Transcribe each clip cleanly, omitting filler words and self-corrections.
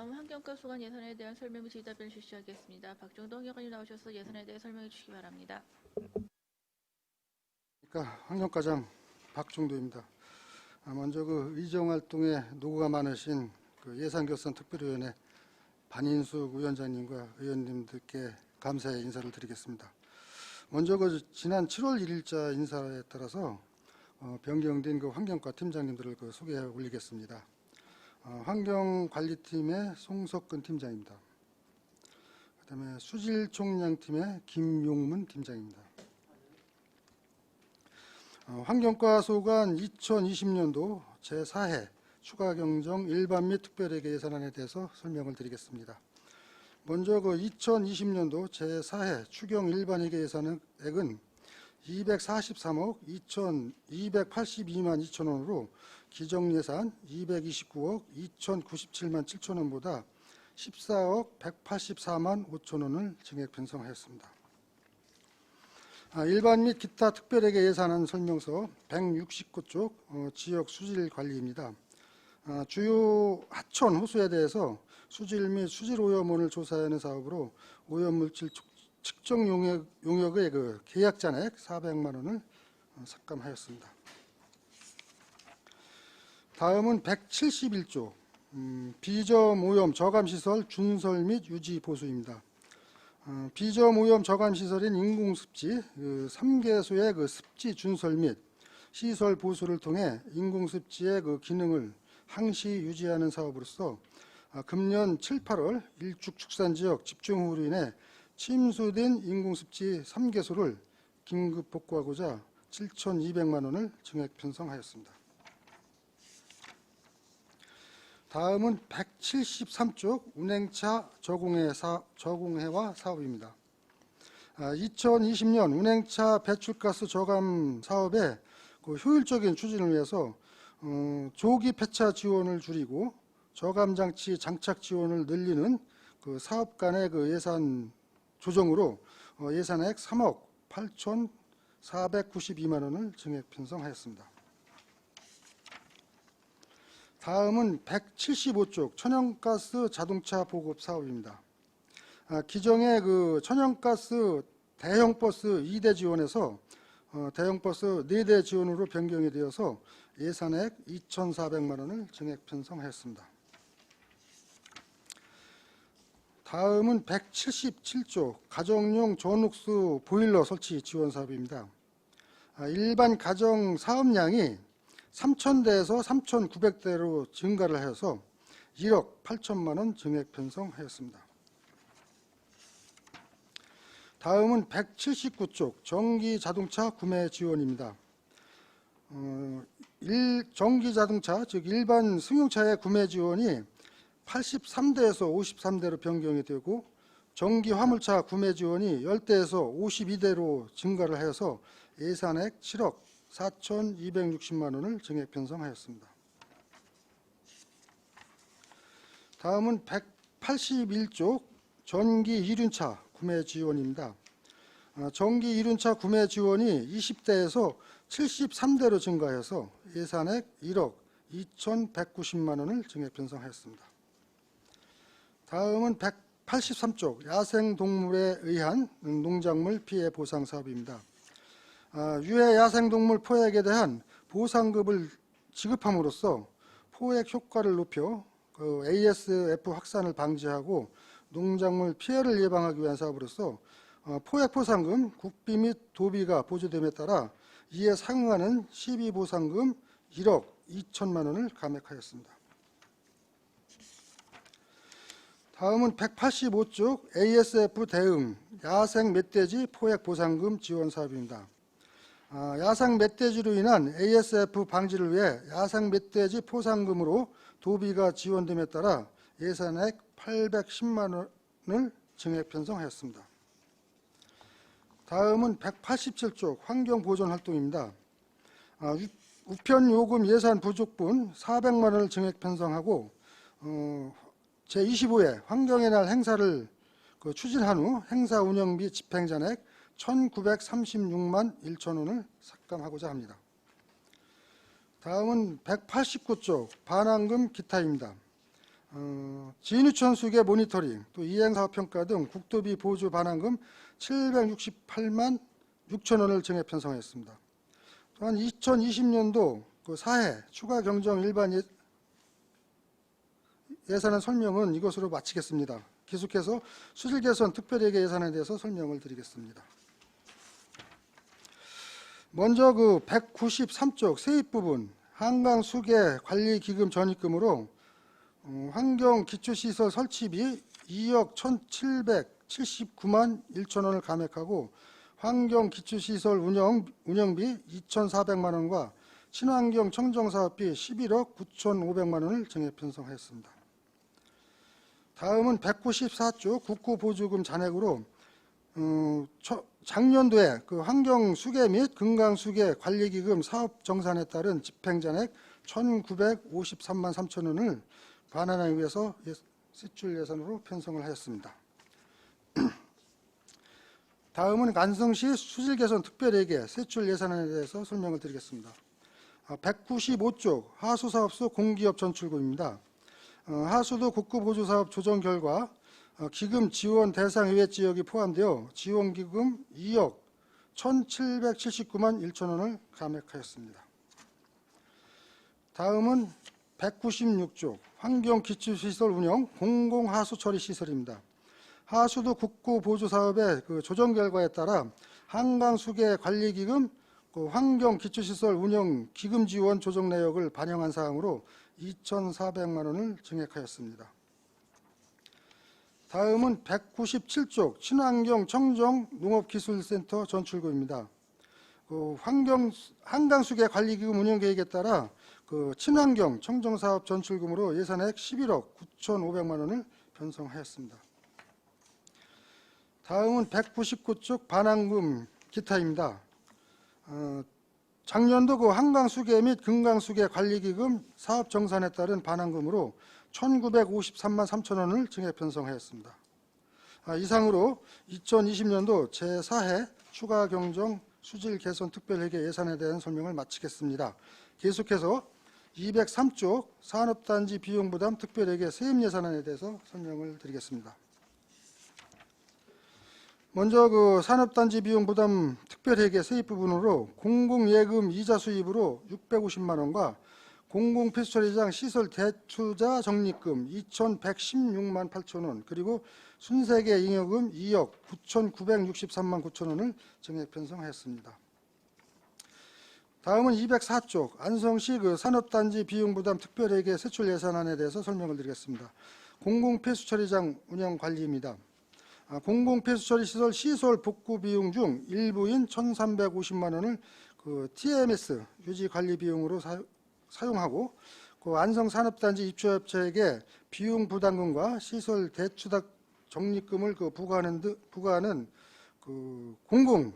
다음 환경과 소관 예산에 대한 설명 및 질의답변을 실시하겠습니다. 박정동 의원님 나오셔서 예산에 대해 설명해 주시기 바랍니다. 환경과장 박종도입니다. 먼저 의정활동에 노고가 많으신 예산결산특별위원회 반인숙 위원장님과 의원님들께 감사의 인사를 드리겠습니다. 먼저 지난 7월 1일자 인사에 따라서 변경된 환경과 팀장님들을 소개해 올리겠습니다. 환경관리팀의 송석근 팀장입니다. 그다음에 수질총량팀의 김용문 팀장입니다. 환경과 소관 2020년도 제4회 추가경정 일반 및 특별회계 예산안에 대해서 설명을 드리겠습니다. 먼저 2020년도 제4회 추경 일반 회계 예산액은 243억 282만 2천 원으로 기정예산 229억 2,097만 7천 원보다 14억 184만 5천 원을 증액 편성하였습니다. 일반 및 기타 특별회계 예산안 설명서 169쪽 지역 수질 관리입니다. 주요 하천 호수에 대해서 수질 및 수질 오염원을 조사하는 사업으로 오염물질 측정 용역의 계약 잔액 400만 원을 삭감하였습니다. 다음은 171조 비점 오염 저감시설 준설 및 유지 보수입니다. 비점 오염 저감시설인 인공습지 3개소의 습지 준설 및 시설 보수를 통해 인공습지의 기능을 항시 유지하는 사업으로서 금년 7, 8월 일축 축산지역 집중호우로 인해 침수된 인공습지 3개소를 긴급 복구하고자 7,200만 원을 증액 편성하였습니다. 다음은 173쪽 운행차 저공해와 사업입니다. 2020년 운행차 배출가스 저감 사업의 효율적인 추진을 위해서 조기 폐차 지원을 줄이고 저감장치 장착 지원을 늘리는 사업 간의 예산 조정으로 예산액 3억 8,492만 원을 증액 편성하였습니다. 다음은 175쪽 천연가스 자동차 보급 사업입니다. 기존의 천연가스 대형버스 2대 지원에서 대형버스 4대 지원으로 변경이 되어서 예산액 2,400만 원을 증액 편성하였습니다. 다음은 177조 가정용 전옥수 보일러 설치 지원 사업입니다. 일반 가정 사업량이 3,000대에서 3,900대로 증가를 하여서 1억 8천만 원 증액 편성하였습니다. 다음은 179쪽 전기자동차 구매 지원입니다. 전기자동차 즉 일반 승용차의 구매 지원이 83대에서 53대로 변경이 되고 전기 화물차 구매 지원이 10대에서 52대로 증가를 하여서 예산액 7억 4,260만 원을 증액 편성하였습니다. 다음은 181쪽 전기 이륜차 구매 지원입니다. 전기 이륜차 구매 지원이 20대에서 73대로 증가해서 예산액 1억 2,190만 원을 증액 편성하였습니다. 다음은 183쪽 야생동물에 의한 농작물 피해 보상 사업입니다. 유해 야생동물 포획에 대한 보상급을 지급함으로써 포획 효과를 높여 ASF 확산을 방지하고 농작물 피해를 예방하기 위한 사업으로서 포획 보상금 국비 및 도비가 보조됨에 따라 이에 상응하는 시비 보상금 1억 2천만 원을 감액하였습니다. 다음은 185쪽 ASF 대응 야생 멧돼지 포획 보상금 지원 사업입니다. 야생 멧돼지로 인한 ASF 방지를 위해 야생 멧돼지 포상금으로 도비가 지원됨에 따라 예산액 810만 원을 증액 편성하였습니다. 다음은 187쪽 환경보존 활동입니다. 우편 요금 예산 부족분 400만 원을 증액 편성하고 제25회 환경의 날 행사를 추진한 후 행사 운영비 집행잔액 1,936만 1천 원을 삭감하고자 합니다. 다음은 189쪽 반환금 기타입니다. 진유천 수계 모니터링, 또 이행사업평가 등 국토비 보조 반환금 768만 6천 원을 증액 편성했습니다. 또한 2020년도 그 사회 추가 경정 일반 예산안 설명은 이것으로 마치겠습니다. 계속해서 수질 개선 특별회계 예산에 대해서 설명을 드리겠습니다. 먼저 그 193쪽 세입 부분 한강 수계 관리 기금 전입금으로 환경 기초시설 설치비 2억 1,779만 1천 원을 감액하고 환경 기초시설 운영비 2,400만 원과 친환경 청정사업비 11억 9,500만 원을 증액 편성하였습니다. 다음은 194조 국고보조금 잔액으로 작년도에 그 환경 수계 및 금강 수계 관리기금 사업 정산에 따른 집행잔액 1,953만 3천 원을 반환하기 위해서 세출 예산으로 편성을 하였습니다. 다음은 안성시 수질 개선 특별회계 세출 예산안에 대해서 설명을 드리겠습니다. 195쪽 하수사업소 공기업 전출구입니다. 하수도 국고보조사업 조정 결과 기금 지원 대상 이외 지역이 포함되어 지원기금 2억 1,779만 1천 원을 감액하였습니다. 다음은 196조 환경기초시설 운영 공공하수처리시설입니다. 하수도 국고보조사업의 그 조정 결과에 따라 한강수계 관리기금 환경기초시설 운영 기금 지원 조정 내역을 반영한 사항으로 2,400만 원을 증액하였습니다. 다음은 197쪽 친환경 청정 농업기술센터 전출구입니다. 한강수계 관리기금 운영계획에 따라 그 친환경 청정사업 전출금으로 예산액 11억 9,500만 원을 편성하였습니다. 다음은 199쪽 반환금 기타입니다. 작년도 그 한강수계 및 금강수계 관리기금 사업 정산에 따른 반환금으로 1,953만 3천 원을 증액 편성하였습니다. 이상으로 2020년도 제4회 추가 경정 수질 개선 특별회계 예산에 대한 설명을 마치겠습니다. 계속해서 203쪽 산업단지 비용부담 특별회계 세입 예산안에 대해서 설명을 드리겠습니다. 먼저 그 산업단지 비용부담 특별회계 세입 부분으로 공공예금 이자 수입으로 650만 원과 공공폐수처리장 시설 대투자 적립금 2,116만 8천 원 그리고 순세계 잉여금 2억 9,963만 9천 원을 증액 편성하였습니다. 다음은 204쪽 안성시 그 산업단지 비용부담 특별회계 세출 예산안에 대해서 설명을 드리겠습니다. 공공폐수처리장 운영관리입니다. 공공폐수처리시설 시설 복구 비용 중 일부인 1,350만 원을 그 TMS 유지관리 비용으로 사용하고 그 안성산업단지 입주업체에게 비용 부담금과 시설 대투자 적립금을 그 부과하는 그 공공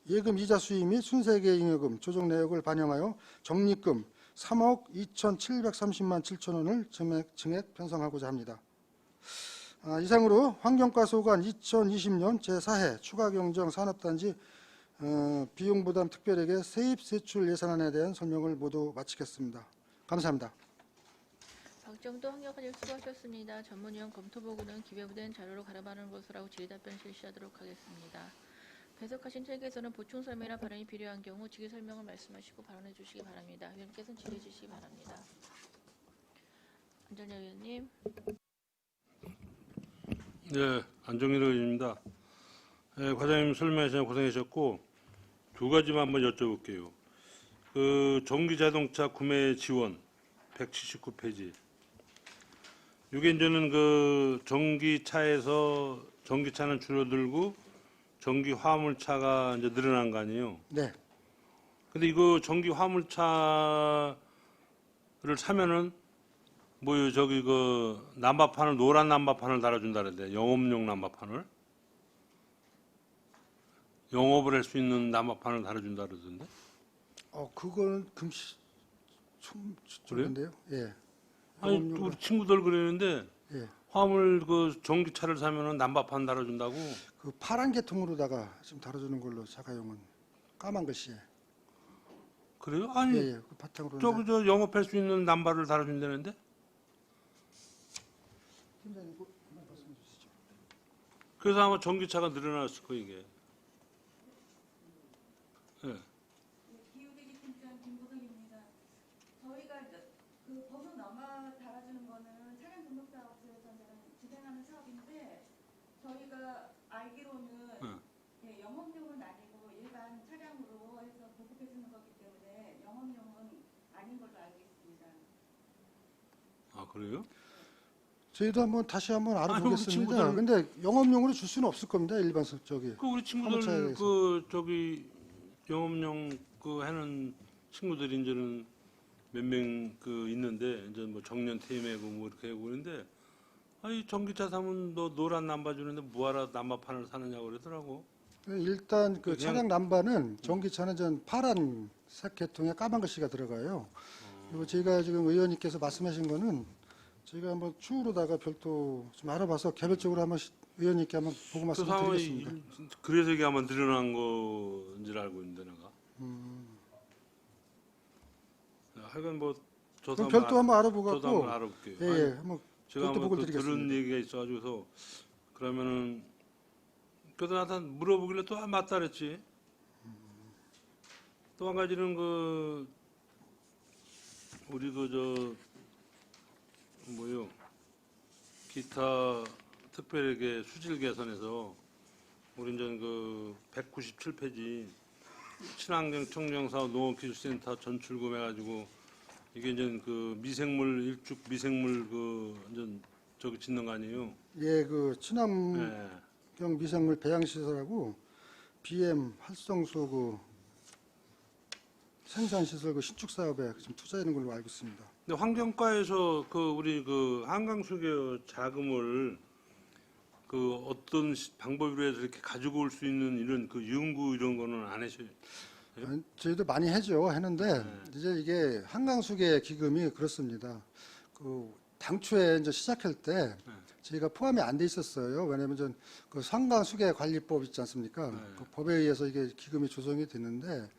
예금 이자 수입 및 순세계 잉여금 조정 내역을 반영하여 적립금 3억 2,730만 7천 원을 증액 편성하고자 합니다. 이상으로 환경과 소관 2020년 제4회 추가경정 산업단지 비용부담 특별회계 세입 세출 예산안에 대한 설명을 모두 마치겠습니다. 감사합니다. 박정도 환경관님 수고하셨습니다. 전문위원 검토보고는 기재부된 자료로 가름하는 것을 하고 질의답변 실시하도록 하겠습니다. 배석하신 책에서는 보충 설명이나 발언이 필요한 경우 직위 설명을 말씀하시고 발언해 주시기 바랍니다. 위원께서는 질의해 주시기 바랍니다. 안전여 의원님. 네, 안정일 의원입니다. 네, 과장님 설명해 주셔서 고생하셨고 두 가지만 한번 여쭤볼게요. 그 전기자동차 구매 지원 179페이지. 이게 이제는 그 전기차에서 전기차는 줄어들고 전기 화물차가 이제 늘어난 거 아니에요? 네. 근데 이거 전기 화물차를 사면은 뭐요 저기 그 난방판을 노란 난방판을 달아준다 그랬는데 영업용 난방판을 영업을 할 수 있는 난방판을 달아준다 그러던데. 그거는 금시 좀 좋은데요. 예. 아니 우리 친구들 그러는데 예. 화물 그 전기차를 사면은 난방판 달아준다고. 그 파란 계통으로다가 지금 다뤄주는 걸로 자가용은 까만 글씨에. 그래요? 아니 예, 그 바탕으로. 저기 저 영업할 수 있는 난방을 달아준다는데. 팀장님 한번 말씀해 주시죠. 그래서 아마 전기차가 늘어났을 거 이게. 예. 기후대기 팀장 김보성입니다. 저희가 이제 그 번호 넘어 달아주는 거는 차량 등록 사업소에서 진행하는 사업인데 저희가 알기로는 예, 영업용은 아니고 일반 차량으로 해서 보급해 주는 거기 때문에 영업용은 아닌 걸로 알고 있습니다. 아 그래요? 저희도 한번 다시 한번 우리 알아보겠습니다. 친구들은- 근데 영업용으로 줄 수는 없을 겁니다. 일반 저기. 그 우리 화물차에 친구들 대해서. 그 저기 영업용 그 하는 친구들이 이제는 몇 명 그 있는데 이제 뭐 정년 퇴임하고 뭐 이렇게 하고 그러는데 아이 전기차 사면 너 노란 남바 주는데 뭐하러 남바판을 사느냐고 그러더라고. 일단 그 그냥- 차량 남바는 전기차는 전 파란 색 계통에 까만 글씨가 들어가요. 그리고 저희가 지금 의원님께서 말씀하신 거는 저희가 한번 추후로다가 별도 좀 알아봐서 개별적으로 한번 의원님께 한번 보고 그 상황이 말씀드리겠습니다. 그래서 이게 아마 늘어난 거인 줄 알고 있는데 내가. 하여간 뭐 저도 그럼 별도 한번 저도 한번 알아보고 알아볼게요. 예, 예, 한번 제가 별도 한번 보고를 그 들은 드리겠습니다. 얘기가 있어가지고서 그러면은 그래도 나한테 물어보길래 또 맞다 그랬지. 또 한 가지는 그 우리 그 저 뭐요 기타 특별하게 수질 개선에서 우리 이제 그 197페이지 친환경 청정사업 농업기술센터 전출금 해가지고 이게 이제 그 미생물 일축 미생물 그 이제 저기 짓는 거 아니에요? 예, 그 친환경 네. 미생물 배양 시설하고 BM 활성소 그 생산 시설 그 신축 사업에 지금 투자하는 걸로 알고 있습니다. 근데 환경과에서 그 우리 그 한강수교 자금을 그 어떤 방법으로 해서 이렇게 가지고 올 수 있는 이런 그 연구 이런 거는 안 하셔요? 아니, 저희도 많이 했는데 이제 이게 한강수계 기금이 그렇습니다. 그 당초에 이제 시작할 때 저희가 포함이 안 돼 있었어요. 왜냐하면 그 한강수계 관리법 있지 않습니까? 그 법에 의해서 이게 기금이 조성이 됐는데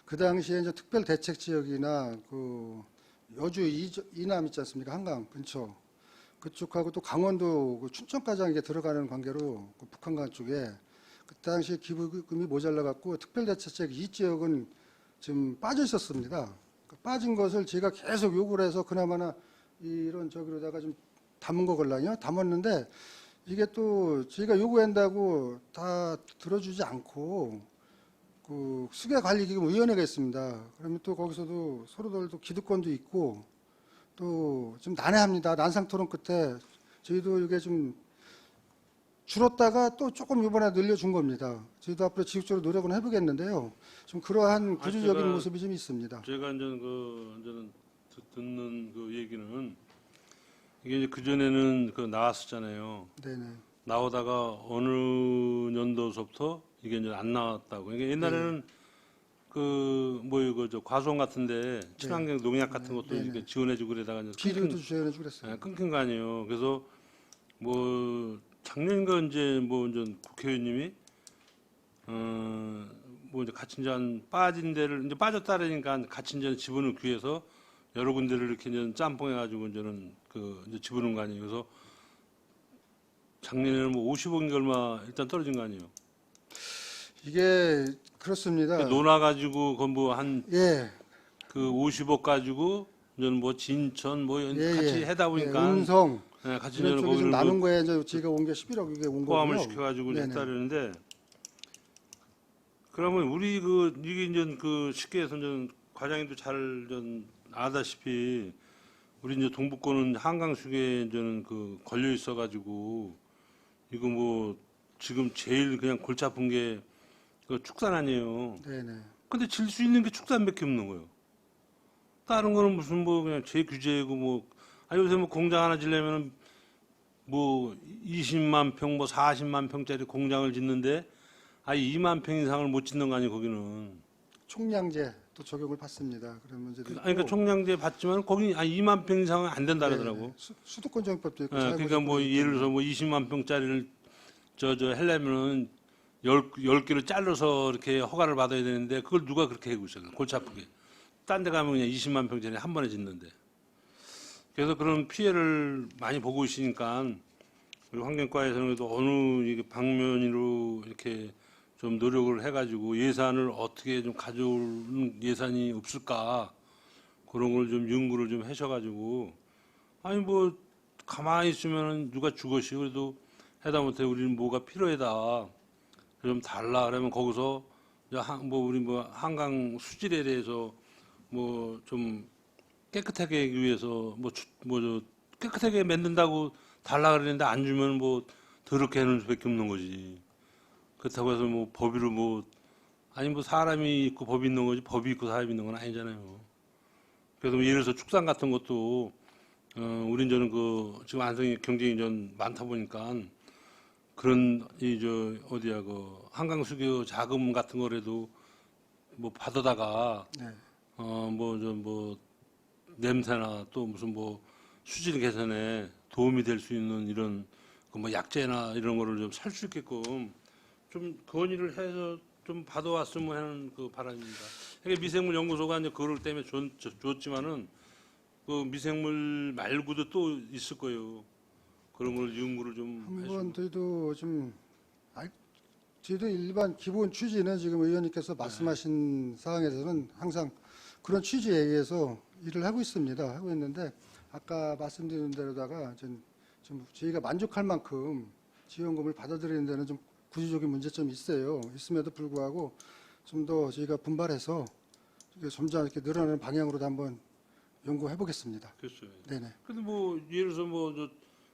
그 당시에 이제 특별 대책 지역이나 그 여주 이남 있지 않습니까? 한강 근처 그쪽하고 또 강원도 그 춘천까지 이게 들어가는 관계로 그 북한강 쪽에 그 당시에 기부금이 모자라 갖고 특별대책책 이 지역은 지금 빠져 있었습니다. 그 빠진 것을 제가 계속 요구를 해서 그나마나 이런 저기로다가 좀 담은 거걸랑요. 담았는데 이게 또 저희가 요구한다고 다 들어주지 않고 그 수계관리기금위원회가 있습니다. 그러면 또 거기서도 서로들도 기득권도 있고 또 좀 난해합니다. 난상토론 끝에 저희도 이게 좀 줄었다가 또 조금 이번에 늘려준 겁니다. 저희도 앞으로 지속적으로 노력은 해보겠는데요. 좀 그러한 구조적인 제가- 모습이 좀 있습니다. 제가 이제 그 이제는 듣는 그 얘기는 이게 이제 그 전에는 그 나왔었잖아요. 네네. 나오다가 어느 연도서부터 이게 이제 안 나왔다고. 그러니까 옛날에는 그 뭐요 그저 과수원 같은데 친환경 농약 같은 것도 네네. 이렇게 지원해주고 그러다가 이제 비료도 주셔야지 그랬어요. 끊긴 거 아니에요. 그래서 뭐 작년인가 이제 뭐 이제 국회의원님이 뭐 이제 가친전 빠진 데를 이제 빠졌다 그러니까 가친전 집어넣기 위해서 여러 군데를 이렇게 이제 짬뽕해가지고 이제는 그 이제 집어넣은 거 아니에요. 그래서 작년에는 뭐 50억인가 얼마 일단 떨어진 거 아니에요. 이게 그렇습니다. 논아가지고 그건 뭐한 예, 그 50억 가지고 이제는 뭐 진천 뭐 예, 같이 예. 해다 보니까 예, 음성 같이 이런 이제는 쪽에 좀 거기를 나눈 거에 이제 제가 온 게 11억 이게 온 포함을 거고요. 시켜가지고 이제 네네. 했다 그러는데 그러면 우리 그 이게 이제 그 쉽게 해서 이제 과장님도 잘 좀 아다시피 우리 이제 동북권은 한강수계에 이제는 그 걸려 있어가지고 이거 뭐 지금 제일 그냥 골치 아픈 게 그 축산 아니에요. 네네. 근데 질 수 있는 게 축산밖에 없는 거예요. 다른 거는 무슨 뭐 그냥 제규제고 뭐 아니 요새 뭐 공장 하나 지려면은 뭐 20만 평, 뭐 40만 평짜리 공장을 짓는데 아예 2만 평 이상을 못 짓는 거 아니에요, 거기는. 총량제 또 적용을 받습니다. 그런 문제도 있고. 아니, 그러니까 총량제 받지만 거기 2만 평 이상은 안 된다 그러더라고. 네, 수도권 정법도 있고. 그러니까 뭐 예를 들어서 뭐 20만 평짜리를 저 하려면은 10개를 잘라서 이렇게 허가를 받아야 되는데 그걸 누가 그렇게 하고 있어요. 골치 아프게. 딴 데 가면 그냥 20만 평짜리 한 번에 짓는데. 그래서 그런 피해를 많이 보고 있으니까 우리 환경과에서는 그래도 어느 이게 방면으로 이렇게 좀 노력을 해가지고 예산을 어떻게 좀 가져올 예산이 없을까 그런 걸 좀 연구를 좀 하셔가지고 아니 뭐 가만히 있으면은 누가 죽었시 그래도 하다못해 우리는 뭐가 필요하다 좀 달라 그러면 거기서 뭐 우리 뭐 한강 수질에 대해서 뭐 좀 깨끗하게 하기 위해서 뭐저 깨끗하게 만든다고 달라 그러는데 안 주면 뭐 더럽게 하는 수밖에 없는 거지. 그렇다고 해서 뭐 법으로 뭐 아니 뭐 사람이 있고 법이 있는 거지 법이 있고 사람이 있는 건 아니잖아요. 그래서 뭐 예를 들어서 축산 같은 것도 우린 저는 그 지금 안성이 경쟁이 좀 많다 보니까 그런 이 저 어디야 그 한강 수교 자금 같은 거라도 뭐 받아다가 네. 뭐 냄새나 또 무슨 뭐 수질 개선에 도움이 될 수 있는 이런 그 뭐 약재나 이런 거를 좀 살 수 있게끔 좀 건의를 해서 좀 받아왔으면 하는 그 바람입니다. 그러니까 미생물 연구소가 이제 그걸 때문에 줬지만은 그 미생물 말고도 또 있을 거예요. 그런 걸 연구를 좀 한번 해주고. 저희도 저희도 일반 기본 취지는 지금 의원님께서 말씀하신 사항에서는 항상 그런 취지에 의해서 일을 하고 있습니다. 하고 있는데 아까 말씀드린 대로다가 좀 저희가 만족할 만큼 지원금을 받아들이는 데는 좀 구조적인 문제점이 있어요. 있음에도 불구하고 좀 더 저희가 분발해서 점점 이렇게 늘어나는 방향으로도 한번 연구해 보겠습니다. 됐어요. 네네. 근데 뭐 예를 들어서 뭐 저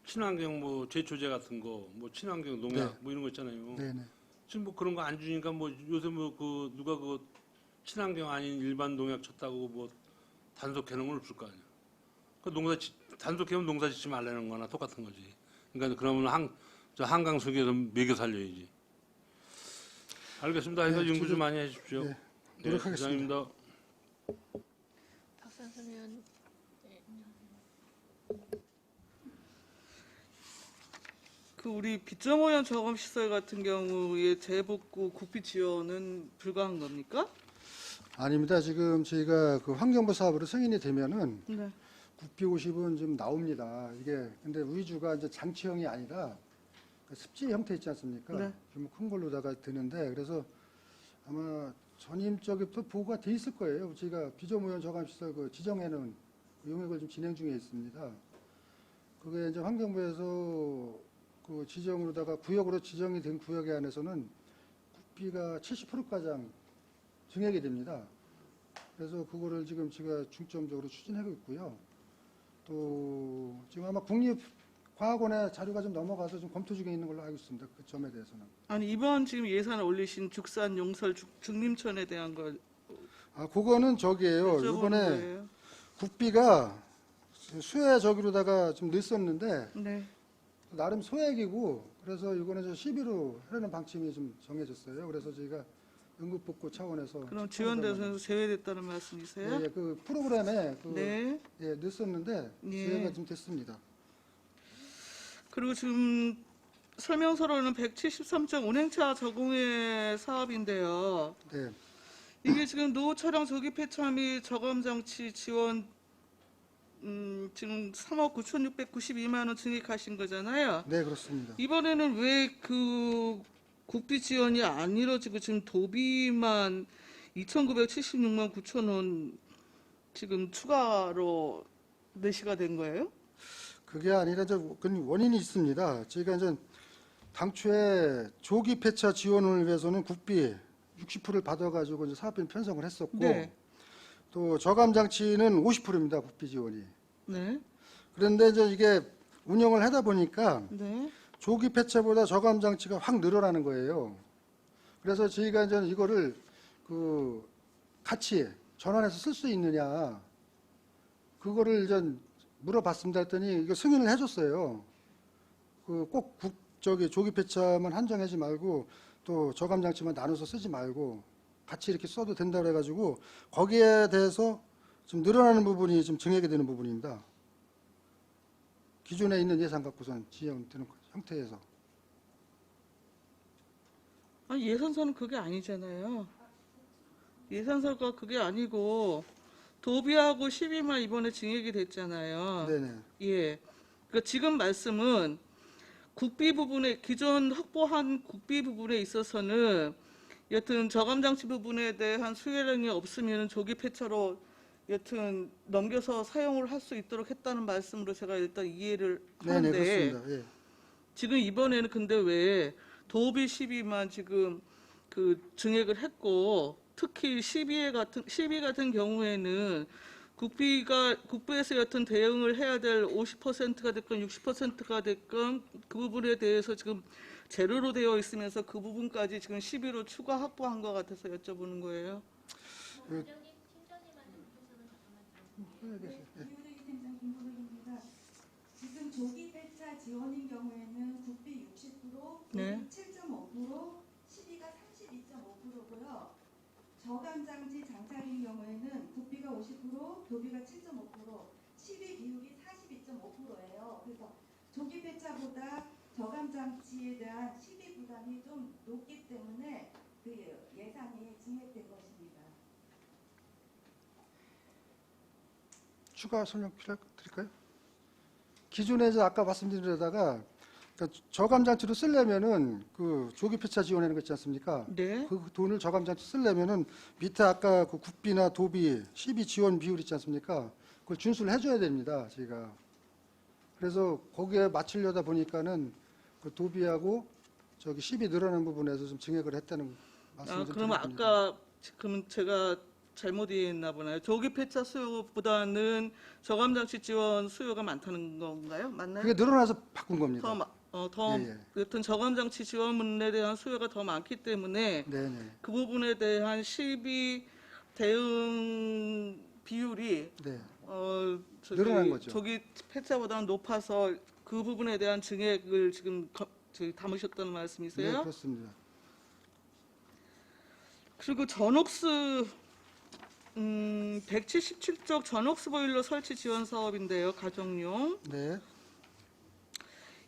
친환경 뭐 제초제 같은 거, 뭐 친환경 농약 네. 뭐 이런 거 있잖아요. 네네. 지금 뭐 그런 거 안 주니까 뭐 요새 뭐 그 누가 그 친환경 아닌 일반 농약 쳤다고 뭐 단속해놓은 건 없을 거 아니야. 그 단속해면 농사 짓지 말라는 거나 똑같은 거지. 그러니까 그러면 저 한강 속에서 먹여 살려야지. 알겠습니다. 이거 네, 연구 지금- 좀 많이 해주십시오. 네, 노력하겠습니다. 이상입니다. 박상선 의원. 그 우리 빗정오염 저감 시설 같은 경우에 재복구 국비 지원은 불가한 겁니까? 아닙니다. 지금 저희가 그 환경부 사업으로 승인이 되면은 네. 국비 50은 좀 나옵니다. 이게 근데 위주가 이제 장치형이 아니라 그 습지 형태 있지 않습니까? 네. 좀 큰 걸로다가 드는데 그래서 아마 전임적부터 보고가 돼 있을 거예요. 저희가 비조무연 저감시설 그 지정에는 용역을 좀 진행 중에 있습니다. 그게 이제 환경부에서 그 지정으로다가 구역으로 지정이 된 구역에 한해서는 국비가 70%가량 증액이 됩니다. 그래서 그거를 지금 제가 중점적으로 추진하고 있고요. 또 지금 아마 국립과학원에 자료가 좀 넘어가서 좀 검토 중에 있는 걸로 알고 있습니다. 그 점에 대해서는. 아니 이번 지금 예산을 올리신 죽산 용설 중림천에 대한 걸 그거는 저기예요. 여쭤보는 이번에 거예요. 국비가 수혜 저기로다가 좀 늦었는데 네. 나름 소액이고 그래서 이거는 저 시비로 하려는 방침이 좀 정해졌어요. 그래서 저희가 응급복구 차원에서 그럼 지원 대상에서 제외됐다는 말씀이세요? 예, 그 프로그램에 네. 예, 늦었는데 예. 제외가 좀 됐습니다. 그리고 지금 설명서로는 173장 운행차 저공해 사업인데요. 네. 이게 지금 노후 차량 조기 폐차 및 저감 장치 지원 지금 3억 9,692만 원 증액하신 거잖아요. 네, 그렇습니다. 이번에는 왜 그 국비 지원이 안 이루어지고 지금 도비만 2,976만 9천 원 지금 추가로 내시가 된 거예요? 그게 아니라 그 원인이 있습니다. 저희가 이제 당초에 조기 폐차 지원을 위해서는 국비 60%를 받아가지고 이제 사업비는 편성을 했었고 네. 또 저감 장치는 50%입니다. 국비 지원이. 네. 그런데 이제 이게 운영을 하다 보니까 네. 조기 폐차보다 저감 장치가 확 늘어나는 거예요. 그래서 저희가 이제 이거를 그 같이 전환해서 쓸 수 있느냐 그거를 이제 물어봤습니다 했더니 이거 승인을 해줬어요. 그 꼭 조기 폐차만 한정하지 말고 또 저감 장치만 나눠서 쓰지 말고 같이 이렇게 써도 된다 그래가지고 거기에 대해서 좀 늘어나는 부분이 좀 증액이 되는 부분입니다. 기존에 있는 예산 갖고선 지원되는 형태에서. 아니 예산서는 그게 아니잖아요. 예산서가 그게 아니고 도비하고 12만 이번에 증액이 됐잖아요. 네네. 예. 그러니까 지금 말씀은 국비 부분에 기존 확보한 국비 부분에 있어서는 여튼 저감 장치 부분에 대한 수요량이 없으면 조기 폐차로 여튼 넘겨서 사용을 할 수 있도록 했다는 말씀으로 제가 일단 이해를 네네, 하는데 그렇습니다. 예. 지금 이번에는 근데 왜 도비 12만 지금 그 증액을 했고 특히 12 같은 경우에는 국비에서 여튼 대응을 해야 될 50%가 됐건 60%가 됐건 그 부분에 대해서 지금 제로로 되어 있으면서 그 부분까지 지금 12로 추가 확보한 것 같아서 여쭤보는 거예요. 기후대기 팀장 김보석입니다. 지금 조기 폐차 지원인 경우에는 국비 60%, 네. 도비 7.5%, 12가 32.5%고요. 저감장치 장착인 경우에는 국비가 50%, 도비가 7.5%, 12 비율이 42.5%예요. 그래서 조기 폐차보다 저감장치에 대한 12 부담이 좀 높기 때문에 그 예산이 증액된 것입니다. 추가 설명 드릴까요? 기존에 이제 아까 말씀드리다가 그러니까 저감장치로 쓰려면은 그 조기 폐차 지원하는 거 있지 않습니까? 네. 그 돈을 저감장치 쓰려면은 밑에 아까 그 국비나 도비 12 지원 비율 있지 않습니까? 그걸 준수를 해줘야 됩니다. 저희가. 그래서 거기에 맞추려다 보니까는 그 도비하고 저기 12 늘어난 부분에서 좀 증액을 했다는 말씀을 좀 그러면 드렸습니다. 아까 그러면 제가 잘못 이해했나 보나요? 조기 폐차 수요보다는 저감장치 지원 수요가 많다는 건가요? 맞나요? 그게 늘어나서 바꾼 겁니다. 더 예, 예. 여튼 저감장치 지원문에 대한 수요가 더 많기 때문에 네네. 그 부분에 대한 시비 대응 비율이 네. 늘어난 거죠. 조기 폐차보다는 높아서 그 부분에 대한 증액을 지금 담으셨다는 네, 말씀이세요? 그렇습니다. 그리고 전옥수 177쪽 전옥수 보일러 설치 지원 사업인데요, 가정용. 네.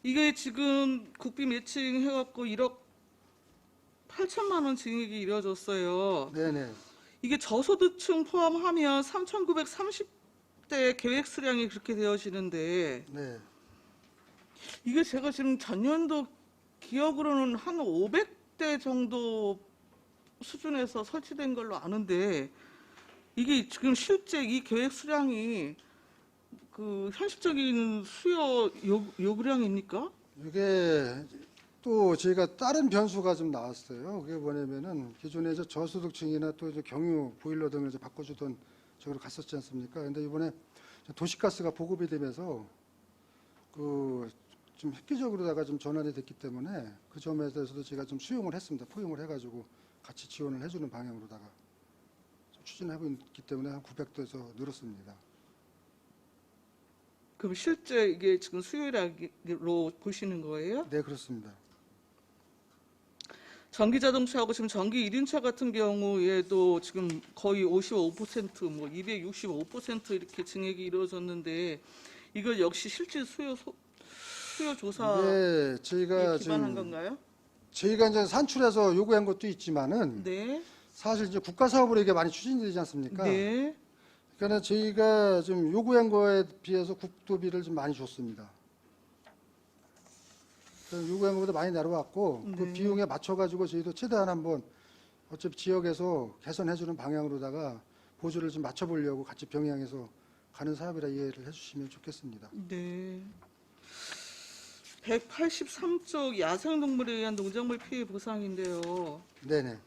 이게 지금 국비 매칭 해갖고 1억 8천만 원 증액이 이루어졌어요. 네네. 이게 저소득층 포함하면 3,930대 계획 수량이 그렇게 되어지는데 네. 이게 제가 지금 전년도 기억으로는 한 500대 정도 수준에서 설치된 걸로 아는데 이게 지금 실제 이 계획 수량이 그 현실적인 수요 요구량입니까? 이게 또 저희가 다른 변수가 좀 나왔어요. 그게 뭐냐면은 기존에 저소득층이나 또 이제 경유 보일러 등을 이제 바꿔주던 쪽으로 갔었지 않습니까? 근데 이번에 도시가스가 보급이 되면서 그 좀 획기적으로다가 좀 전환이 됐기 때문에 그 점에 대해서도 제가 좀 수용을 했습니다. 포용을 해가지고 같이 지원을 해주는 방향으로다가 좀 추진하고 있기 때문에 한 900도에서 늘었습니다. 그럼 실제 이게 지금 수요량으로 보시는 거예요? 네, 그렇습니다. 전기 자동차하고 지금 전기 1인차 같은 경우에도 지금 거의 55%, 뭐 265% 이렇게 증액이 이루어졌는데 이걸 역시 실제 수요 조사에 네, 저희가 기반한 지금 건가요? 저희가 이제 산출해서 요구한 것도 있지만은 네. 사실 이제 국가 사업으로 이게 많이 추진되지 않습니까? 네. 그러니까 저희가 좀 요구한 거에 비해서 국도비를 좀 많이 줬습니다. 그래서 요구한 것보다 많이 내려왔고 그 네. 비용에 맞춰가지고 저희도 최대한 한번 어차피 지역에서 개선해주는 방향으로다가 보조를 좀 맞춰보려고 같이 병행해서 가는 사업이라 이해를 해주시면 좋겠습니다. 네. 183쪽 야생동물에 의한 농작물 피해 보상인데요. 네네.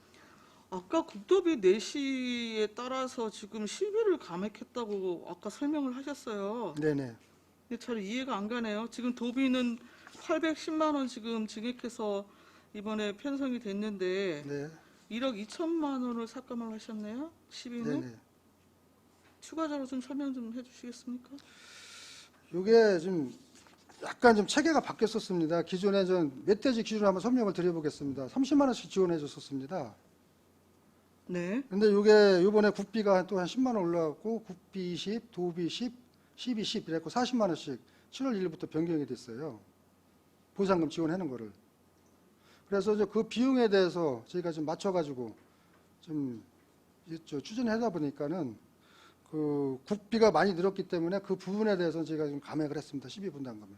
아까 국도비 내시에 따라서 지금 시비를 감액했다고 아까 설명을 하셨어요. 네네. 근데 잘 이해가 안 가네요. 지금 도비는 810만 원 지금 증액해서 이번에 편성이 됐는데 네. 1억 2천만 원을 삭감을 하셨네요. 시비는 네네. 추가적으로 좀 설명 좀 해주시겠습니까? 요게 좀 약간 좀 체계가 바뀌었었습니다. 기존에 전 멧돼지 기준으로 한번 설명을 드려보겠습니다. 30만 원씩 지원해 줬었습니다. 네. 근데 요게 요번에 국비가 또 한 10만 원 올라갔고 국비 10, 도비 10, 12, 10 이랬고 40만 원씩 7월 1일부터 변경이 됐어요. 보상금 지원하는 거를. 그래서 이제 그 비용에 대해서 저희가 좀 맞춰가지고 좀 추진하다 보니까는 그 국비가 많이 늘었기 때문에 그 부분에 대해서 제가 좀 감액을 했습니다. 12분담금을.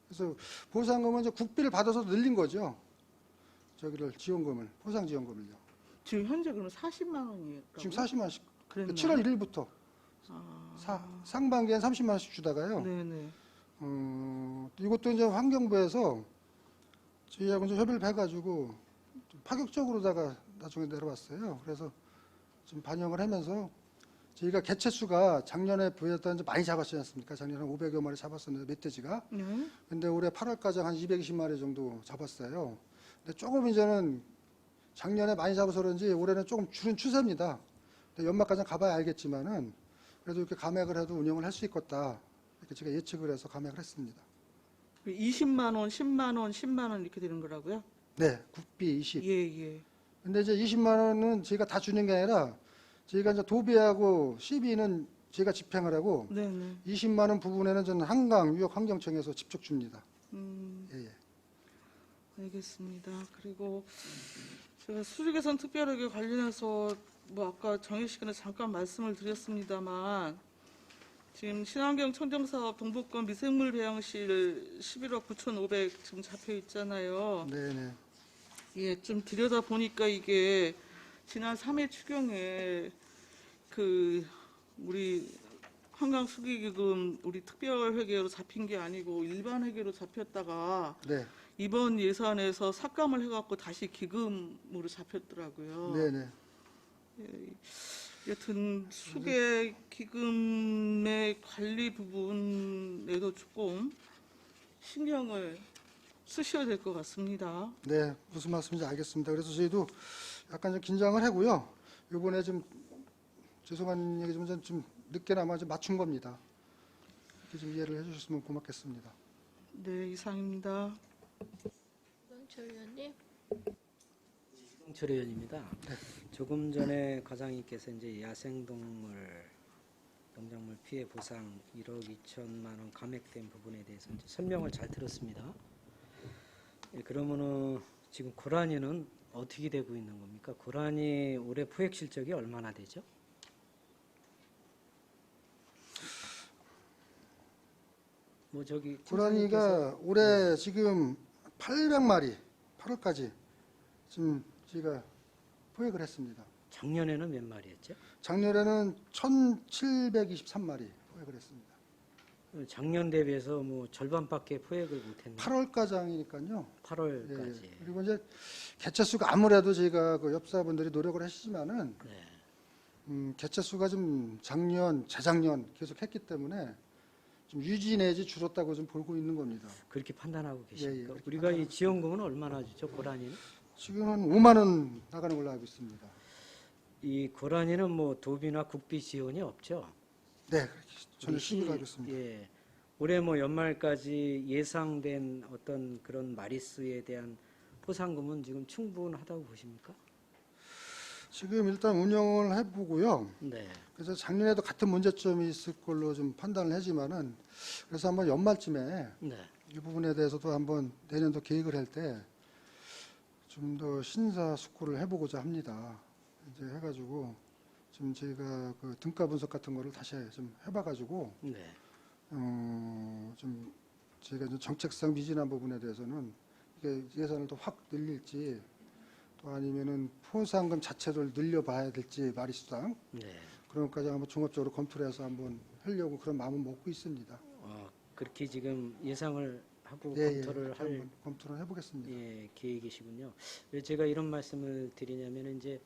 그래서 보상금은 이제 국비를 받아서 늘린 거죠. 저기를 지원금을 포상 지원금을요. 지금 현재 그럼 40만 원이에요. 지금 40만 원씩 그랬나요? 7월 1일부터 아, 상반기엔 30만 원씩 주다가요. 네네. 이것도 이제 환경부에서 저희하고 이제 협의를 해가지고 좀 파격적으로다가 나중에 내려왔어요. 그래서 지금 반영을 하면서 저희가 개체수가 작년에 부에다 이제 많이 잡았지 않습니까? 작년에 500여 마리 잡았었는데 멧돼지가. 네. 근데 올해 8월까지 한 220마리 정도 잡았어요. 근데 조금 이제는 작년에 많이 잡아서 그런지 올해는 조금 줄은 추세입니다. 근데 연말까지 가봐야 알겠지만은 그래도 이렇게 감액을 해도 운영을 할 수 있겠다. 이렇게 제가 예측을 해서 감액을 했습니다. 20만 원, 10만 원, 10만 원 이렇게 되는 거라고요? 네, 국비 20. 예, 예. 근데 이제 20만 원은 저희가 다 주는 게 아니라 저희가 이제 도비하고 CB는 저희가 집행을 하고 네네. 20만 원 부분에는 저는 한강 유역환경청에서 직접 줍니다. 예, 예. 알겠습니다. 그리고 제가 수주개선 특별하게 관련해서 뭐 아까 정해 시간에 잠깐 말씀을 드렸습니다만 지금 친환경 청정사업 동북권 미생물 배양실 11억 9,500 지금 잡혀 있잖아요. 네, 네. 예, 좀 들여다 보니까 이게 지난 3회 추경에 그 우리 한강수기기금 우리 특별회계로 잡힌 게 아니고 일반 회계로 잡혔다가 네, 이번 예산에서 삭감을 해갖고 다시 기금으로 잡혔더라고요. 네, 네. 예, 여튼 수계 기금의 관리 부분에도 조금 신경을 쓰셔야 될 것 같습니다. 네, 무슨 말씀인지 알겠습니다. 그래서 저희도 약간 좀 긴장을 하고요. 이번에 좀 죄송한 얘기지만 좀 늦게나마 좀 맞춘 겁니다. 이렇게 좀 이해를 해주셨으면 고맙겠습니다. 네, 이상입니다. 이광철 의원님. 이광철 의원입니다. 네. 조금 전에 과장님께서 이제 야생동물 농작물 피해 보상 1억 2천만 원 감액된 부분에 대해서 이제 설명을 잘 들었습니다. 예, 그러면은 지금 고라니는 어떻게 되고 있는 겁니까? 고라니 올해 포획 실적이 얼마나 되죠? 뭐 저기 고라니가 올해 지금 800마리 8월까지 지금 저희가 포획을 했습니다. 작년에는 몇 마리였죠? 작년에는 1,723마리 포획을 했습니다. 작년 대비해서 뭐 절반밖에 포획을 못했네요. 8월가량이니까요. 8월까지. 예. 그리고 이제 개체수가 아무래도 저희가 그 엽사분들이 노력을 하시지만은 네. 개체수가 좀 작년, 재작년 계속 했기 때문에 좀 유지 내지 줄었다고 좀 보고 있는 겁니다. 그렇게 판단하고 계십니까? 그렇게 우리가 이 지원금은 얼마나 주죠? 고라니는? 지금은 5만 원 나가는 걸로 알고 있습니다. 이 고라니는 뭐 도비나 국비 지원이 없죠? 네, 그렇게 저는 우리 신고가 알고 있습니다. 예. 올해 뭐 연말까지 예상된 어떤 그런 마리수에 대한 포상금은 지금 충분하다고 보십니까? 지금 일단 운영을 해보고요. 네. 그래서 작년에도 같은 문제점이 있을 걸로 좀 판단을 하지만은 그래서 한번 연말쯤에 네. 이 부분에 대해서도 한번 내년도 계획을 할 때 좀 더 신사숙고를 해보고자 합니다. 이제 해가지고 지금 저희가 그 등가 분석 같은 거를 다시 좀 해봐가지고 네. 좀 저희가 좀 정책상 미진한 부분에 대해서는 이게 예산을 더 확 늘릴지 또 아니면은 포상금 자체를 늘려봐야 될지 마리수당 네. 그런 것까지 한번 종합적으로 검토를 해서 한번 하려고 그런 마음을 먹고 있습니다. 그렇게 지금 예상을 하고 예, 검토를 할 한번 검토를 해보겠습니다. 예, 계획이시군요. 왜 제가 이런 말씀을 드리냐면 이제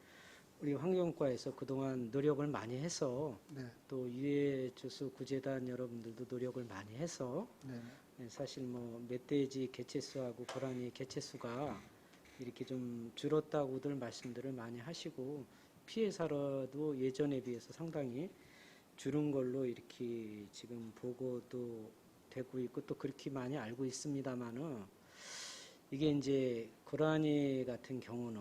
우리 환경과에서 그동안 노력을 많이 해서 네, 또 유해주수 구제단 여러분들도 노력을 많이 해서 네, 예, 사실 뭐 멧돼지 개체수하고 고라니 개체수가 이렇게 좀 줄었다고들 말씀들을 많이 하시고 피해 사례도 예전에 비해서 상당히 줄은 걸로 이렇게 지금 보고도 되고 있고 또 그렇게 많이 알고 있습니다만은 이게 이제 고라니 같은 경우는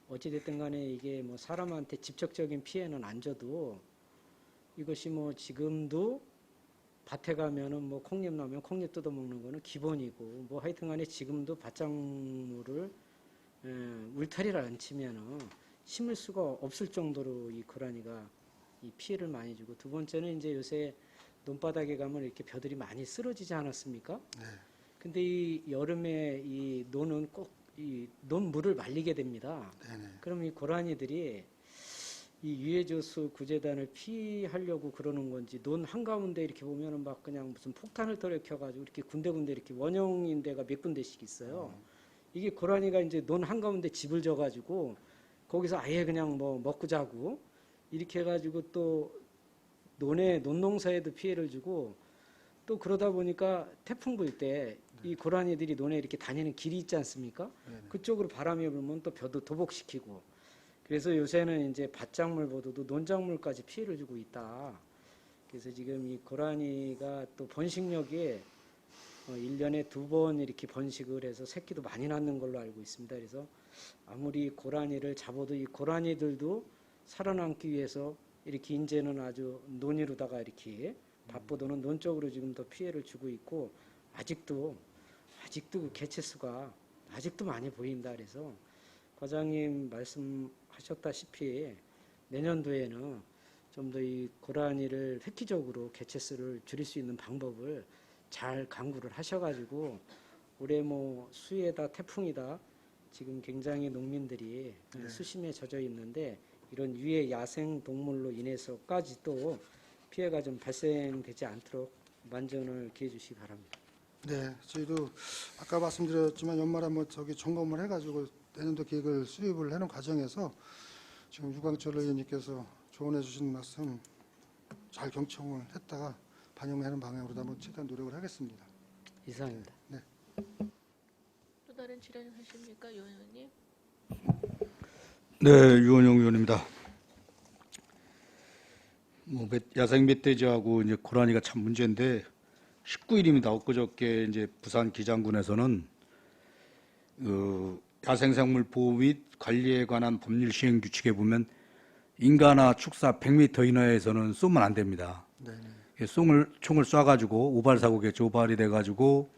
어찌됐든 간에 이게 뭐 사람한테 직접적인 피해는 안 줘도 이것이 뭐 지금도 밭에 가면은 뭐 콩잎 나면 콩잎 뜯어먹는 거는 기본이고 뭐 하여튼 간에 지금도 밭작물을 울타리를 안 치면은 심을 수가 없을 정도로 이 고라니가 이 피해를 많이 주고 두 번째는 이제 요새 논바닥에 가면 이렇게 벼들이 많이 쓰러지지 않았습니까? 네. 근데 이 여름에 이 논은 꼭 이 논물을 말리게 됩니다. 네네. 그럼 이 고라니들이 이 유해조수 구제단을 피하려고 그러는 건지 논 한가운데 이렇게 보면은 막 그냥 무슨 폭탄을 터뜨려가지고 이렇게 군데군데 이렇게 원형인 데가 몇 군데씩 있어요. 이게 고라니가 이제 논 한가운데 집을 져가지고 거기서 아예 그냥 뭐 먹고 자고 이렇게 해가지고 또 논농사에도 피해를 주고 또 그러다 보니까 태풍 불 때 이 고라니들이 논에 이렇게 다니는 길이 있지 않습니까? 네네. 그쪽으로 바람이 불면 또 벼도 도복시키고 그래서 요새는 이제 밭작물보다도 논작물까지 피해를 주고 있다. 그래서 지금 이 고라니가 또 번식력이 1년에 2번 이렇게 번식을 해서 새끼도 많이 낳는 걸로 알고 있습니다. 그래서 아무리 고라니를 잡아도 이 고라니들도 살아남기 위해서 이렇게 이제는 아주 논이로다가 이렇게 밭보다는 논 쪽으로 지금 더 피해를 주고 있고 아직도 그 개체수가 아직도 많이 보인다. 그래서 과장님 말씀하셨다시피 내년도에는 좀 더 이 고라니를 획기적으로 개체수를 줄일 수 있는 방법을 잘 강구를 하셔가지고 올해 뭐 수해다 태풍이다 지금 굉장히 농민들이 네. 수심에 젖어 있는데 이런 유해 야생 동물로 인해서까지 또 피해가 좀 발생되지 않도록 만전을 기해 주시기 바랍니다. 네, 저희도 아까 말씀드렸지만 연말에 한번 저기 점검을 해가지고 내년도 계획을 수립을 해놓은 과정에서 지금 유광철 의원님께서 조언해 주신 말씀 잘 경청을 했다가 반영하는 방향으로 한번 최대한 노력을 하겠습니다. 이상입니다. 또 다른 질문 하십니까, 유 의원님? 네, 유원영 의원입니다. 뭐 야생 멧돼지하고 이제 고라니가 참 문제인데 19일입니다. 엊그저께 이제 부산 기장군에서는 야생생물 보호 및 관리에 관한 법률 시행 규칙에 보면 인가나 축사 100m 이내에서는 쏘면 안 됩니다. 네, 총을 쏴가지고 오발 사고겠죠. 오발이 돼가지고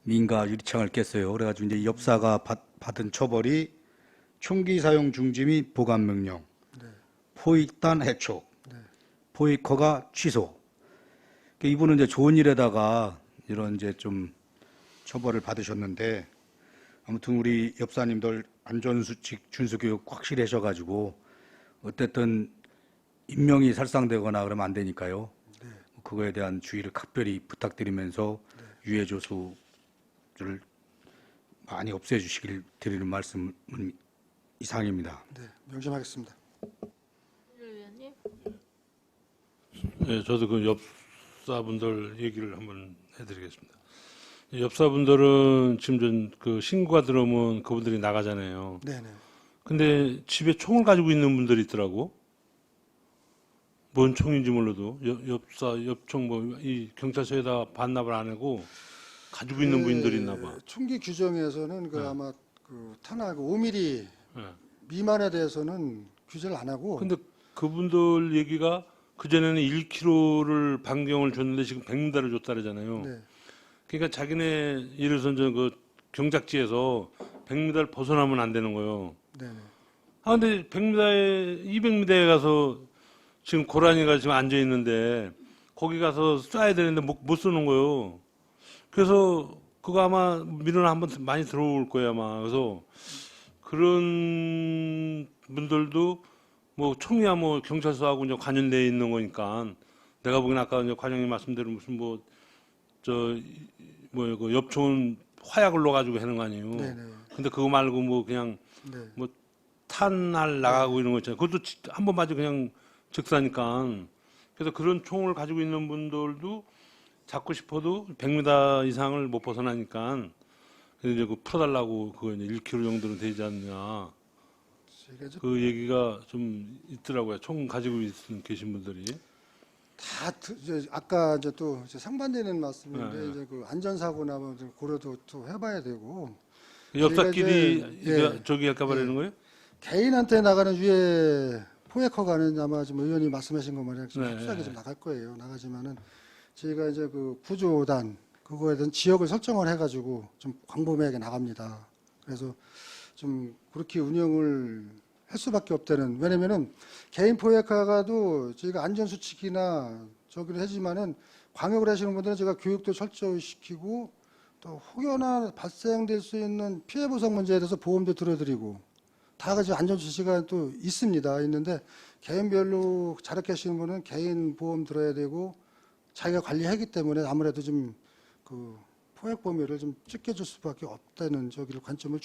민가 유리창을 깼어요. 그래가지고 이제 엽사가 받은 처벌이 총기 사용 중지 및 보관 명령, 네, 포획단 해촉, 네. 포획허가 취소. 이분은 이제 좋은 일에다가 이런 이제 좀 처벌을 받으셨는데 아무튼 우리 엽사님들 안전수칙 준수교육 확실히 하셔가지고 어쨌든 인명이 살상되거나 그러면 안 되니까요. 네. 그거에 대한 주의를 각별히 부탁드리면서 유해조수를 많이 없애주시길 드리는 말씀은 이상입니다. 네, 명심하겠습니다. 유 의원님? 네, 저도 그 엽사분들 얘기를 한번 해드리겠습니다. 엽사분들은 지금 그 신고가 들어오면 그분들이 나가잖아요. 네네. 근데 집에 총을 가지고 있는 분들이 있더라고. 뭔 총인지 몰라도 엽총 뭐 이 경찰서에다 반납을 안 하고 가지고 있는 분들이 있나 봐. 총기 규정에서는 그 네. 아마 그 탄약 5mm 네. 미만에 대해서는 규제를 안 하고. 근데 그분들 얘기가 그전에는 1kg를 반경을 줬는데 지금 100m를 줬다잖아요. 네, 그러니까 자기네 예를 들어서 그 경작지에서 100m를 벗어나면 안 되는 거예요. 네네. 아 근데 100m에 200m에 가서 지금 고라니가 지금 앉아 있는데 거기 가서 쏴야 되는데 못 쏘는 거예요. 그래서 그거 아마 민원 한번 많이 들어올 거예요 아마. 그래서 그런 분들도 뭐 총이야 뭐 경찰서하고 이제 관련돼 있는 거니까 내가 보기엔 아까 이제 과장님 말씀대로 무슨 뭐 그 엽총은 화약을 넣어가지고 하는 거 아니에요. 네네. 근데 그거 말고 뭐 그냥 네. 탄알 나가고 이런 거 있잖아요. 그것도 한 번 맞으 그냥 즉사니까. 그래서 그런 총을 가지고 있는 분들도 잡고 싶어도 100m 이상을 못 벗어나니까 그래서 이제 그 풀어달라고 그거 이제 1km 정도는 되지 않냐. 저희가 이제 그 얘기가 좀 있더라고요. 총 가지고 계신 분들이. 다 이제 아까 이제 또 이제 상반되는 말씀인데 네. 이제 그 안전사고나 뭐 좀 고려도 또 해봐야 되고 엽사끼리 저희가 이제, 저기 할까 말하는 거예요? 개인한테 나가는 유해 포획허가는 아마 지금 의원이 말씀하신 것만 좀 네. 흡사하게 좀 나갈 거예요. 나가지만은 저희가 이제 그 구조단 그거에 대한 지역을 설정을 해가지고 좀 광범위하게 나갑니다. 그래서 좀 그렇게 운영을 할 수밖에 없다는. 왜냐면은 개인 포획허가도 저희가 안전수칙이나 저기를 하지만은 광역을 하시는 분들은 제가 교육도 철저히 시키고 또 혹여나 발생될 수 있는 피해 보상 문제에 대해서 보험도 들어드리고 다 같이 안전 지시가 또 있는데 개인별로 자력해 하시는 분은 개인 보험 들어야 되고 자기가 관리하기 때문에 아무래도 좀 그 포획 범위를 좀 찢겨줄 수밖에 없다는 저기를 관점을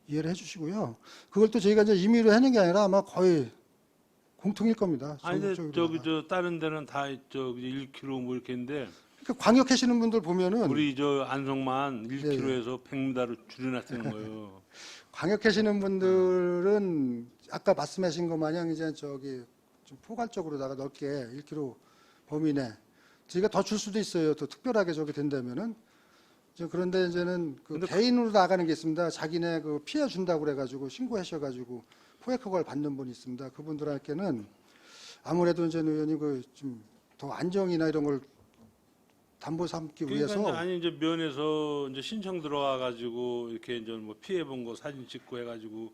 이해를 해주시고요. 그걸 또 저희가 이제 임의로 하는 게 아니라 아마 거의 공통일 겁니다. 아니 근데 전국적으로. 저 다른 데는 다 저기 1km 뭐 이렇게 했는데 그러니까 광역 하시는 분들 보면은 우리 저 안성만 예, 1km에서 100m로 줄여놨다는 거예요. 광역 하시는 분들은 아까 말씀하신 것 마냥 이제 저기 좀 포괄적으로다가 넓게 1km 범위 내 저희가 더 줄 수도 있어요. 또 특별하게 저기 된다면은. 그런데 이제는 그 개인으로 나가는 게 있습니다. 자기네 그 피해 준다고 그래가지고 신고하셔가지고 포획 허가를 받는 분이 있습니다. 그분들에게는 아무래도 이제 의원이 그 좀 더 안정이나 이런 걸 담보 삼기 그러니까 위해서 이제 아니 이제 면에서 이제 신청 들어와 가지고 이렇게 이제 뭐 피해 본 거 사진 찍고 해가지고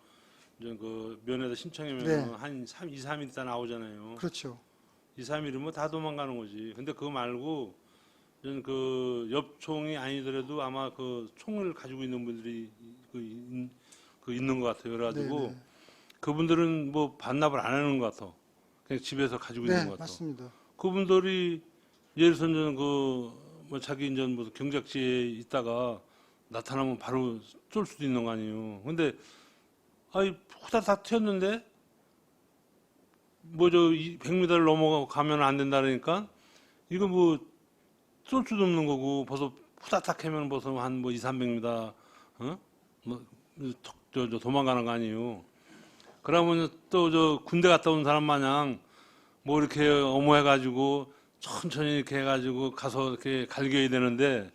이제 그 면에다 신청하면 네. 한 2, 3일 있다 나오잖아요. 그렇죠. 2, 3일이면 뭐 다 도망가는 거지. 근데 그거 말고 그 엽총이 아니더라도 아마 그 총을 가지고 있는 분들이 그 있는 것 같아요. 그래가지고 네, 네. 그분들은 뭐 반납을 안 하는 것 같아. 그냥 집에서 가지고 있는 네, 것 같아. 맞습니다. 그분들이 예를 들어서 뭐 자기 이제 뭐 경작지에 있다가 나타나면 바로 쏠 수도 있는 거 아니에요. 근데 아이 후다닥 튀었는데 뭐 저 100m를 넘어가면 안 된다니까 이거 뭐 쏠 수도 없는 거고 벌써 후다닥 하면 벌써 한 뭐 2, 300m 저 도망가는 거 아니에요. 그러면 또 저 군대 갔다 온 사람 마냥 뭐 이렇게 어머해가지고 천천히 이렇게 해가지고 가서 이렇게 갈겨야 되는데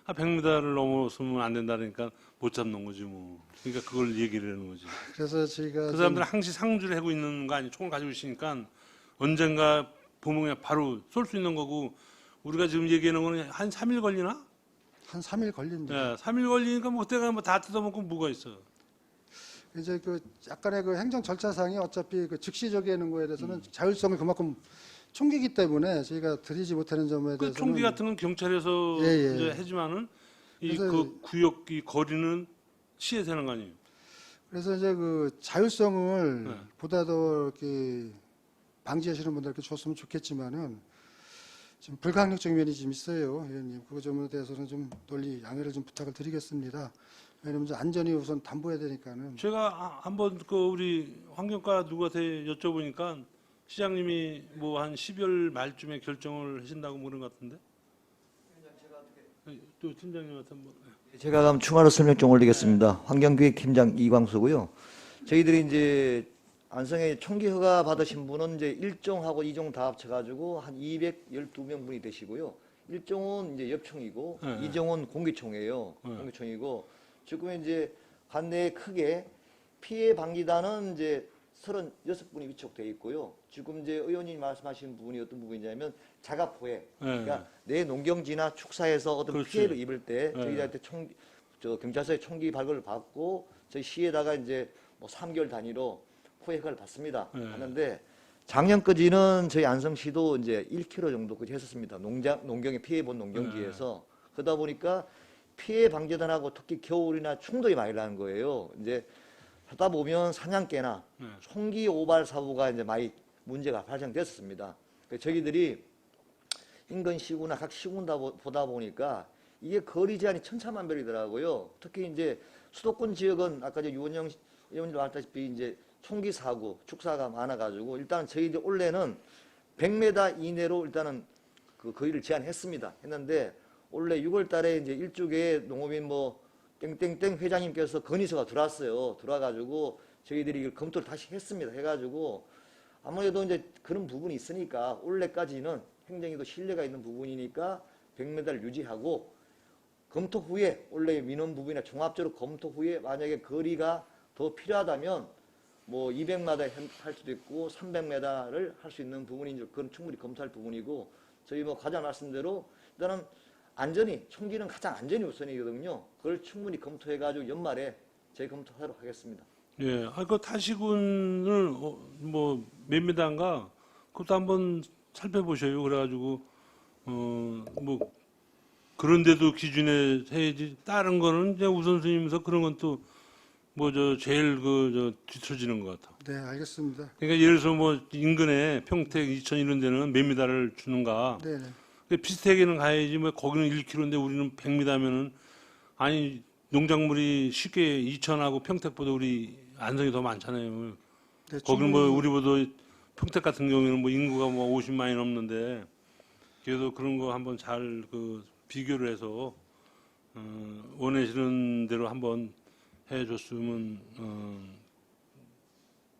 100m를 넘어서면 안 된다니까 못 잡는 거지 뭐. 그러니까 그걸 얘기를 하는 거지. 그래서 저희가 그 사람들은 항시 상주를 하고 있는 거 아니 총을 가지고 있으니까 언젠가 보면 그냥 바로 쏠 수 있는 거고 우리가 지금 얘기하는 거는 한 3일 걸리나? 한 3일 걸립니다. 예, 3일 걸리니까 뭐 그때가 뭐 다 뜯어먹고 뭐가 있어. 이제 그 약간의 그 행정 절차상이 어차피 그 즉시적이 하는 거에 대해서는 자율성을 그만큼 총기기 때문에 저희가 드리지 못하는 점에 그 대해서는 총기 같은 건 경찰에서 예, 예. 이제 하지만은 이 그래서 그 구역 이 거리는 시에서 하는 거 아니에요. 그래서 이제 그 자율성을 네. 보다 더 이렇게 방지하시는 분들께 줬으면 좋겠지만은 좀 불가항력적인 면이 좀 있어요, 의원님. 그 점에 대해서는 좀 논리 양해를 좀 부탁을 드리겠습니다. 왜냐면 이제 안전이 우선 담보해야 되니까는. 제가 한번 그 우리 환경과 누구한테 여쭤보니까 시장님이 뭐 한 12월 말쯤에 결정을 하신다고 뭐 그런 것 같은데. 또 팀장님한테 한번. 제가 그럼 추가로 설명 좀 올리겠습니다. 환경기획팀장 이광수고요. 저희들이 이제 안성에 총기 허가 받으신 분은 이제 1종하고 2종 다 합쳐가지고 한 212명 분이 되시고요. 1종은 이제 엽총이고 네. 2종은 공기총이에요. 네. 공기총이고 지금 이제 관내에 크게 피해 방지단은 이제 36분이 위촉되어 있고요. 지금 이제 의원님 말씀하신 부분이 어떤 부분이냐면 자가포획. 그러니까 내 농경지나 축사에서 어떤 그렇지. 피해를 입을 때 네. 저희한테 경찰서에 총기 발급을 받고 저희 시에다가 이제 뭐 3개월 단위로 포획을 받습니다. 네. 하는데 작년까지는 저희 안성시도 이제 1km 정도까지 했었습니다. 농경에 피해 본 농경지에서 그러다 보니까 피해 방지단하고 특히 겨울이나 충돌이 많이 나는 거예요. 이제 하다 보면 사냥개나 총기 오발 사고가 이제 많이 문제가 발생됐습니다. 저희들이 인근 시구나 각 시군다 보다 보니까 이게 거리 제한이 천차만별이더라고요. 특히 이제 수도권 지역은 아까 유원영 의원님 말했다시피 이제 총기 사고, 축사가 많아가지고 일단 저희들 올해는 100m 이내로 일단은 그 거리를 제한했습니다. 했는데 올해 6월달에 이제 일주에 농업인 뭐 땡땡땡 회장님께서 건의서가 들어왔어요. 들어와가지고 저희들이 이걸 검토를 다시 했습니다. 해가지고 아무래도 이제 그런 부분이 있으니까 올해까지는 행정에도 신뢰가 있는 부분이니까 100m를 유지하고 검토 후에 원래 민원 부분이나 종합적으로 검토 후에 만약에 거리가 더 필요하다면 뭐 200m 할 수도 있고 300m를 할 수 있는 부분이 그건 충분히 검토할 부분이고 저희 뭐 과장 말씀대로 일단은 안전이 총기는 가장 안전이 우선이거든요. 그걸 충분히 검토해가지고 연말에 저희 검토하도록 하겠습니다. 예, 그 타시군을 뭐 몇 미터인가 그것도 한번 살펴보셔요. 그래가지고 뭐 그런데도 기준에 해야지. 다른 거는 이제 우선순위면서 그런 건 또 뭐 저 제일 그 저 뒤처지는 것 같아. 네, 알겠습니다. 그러니까 예를 들어서 뭐 인근에 평택, 이천 이런 데는 몇 미터를 주는가. 네, 네. 근데 비슷하게는 가야지. 뭐 거기는 1km인데 우리는 100m면은 아니 농작물이 쉽게 이천하고 평택보다 우리 안성이 더 많잖아요. 네, 거기는 뭐 충분히- 우리보다 평택 같은 경우에는 뭐 인구가 뭐 50만이 넘는데 그래도 그런 거 한번 잘 그 비교를 해서 원하시는 대로 한번 해줬으면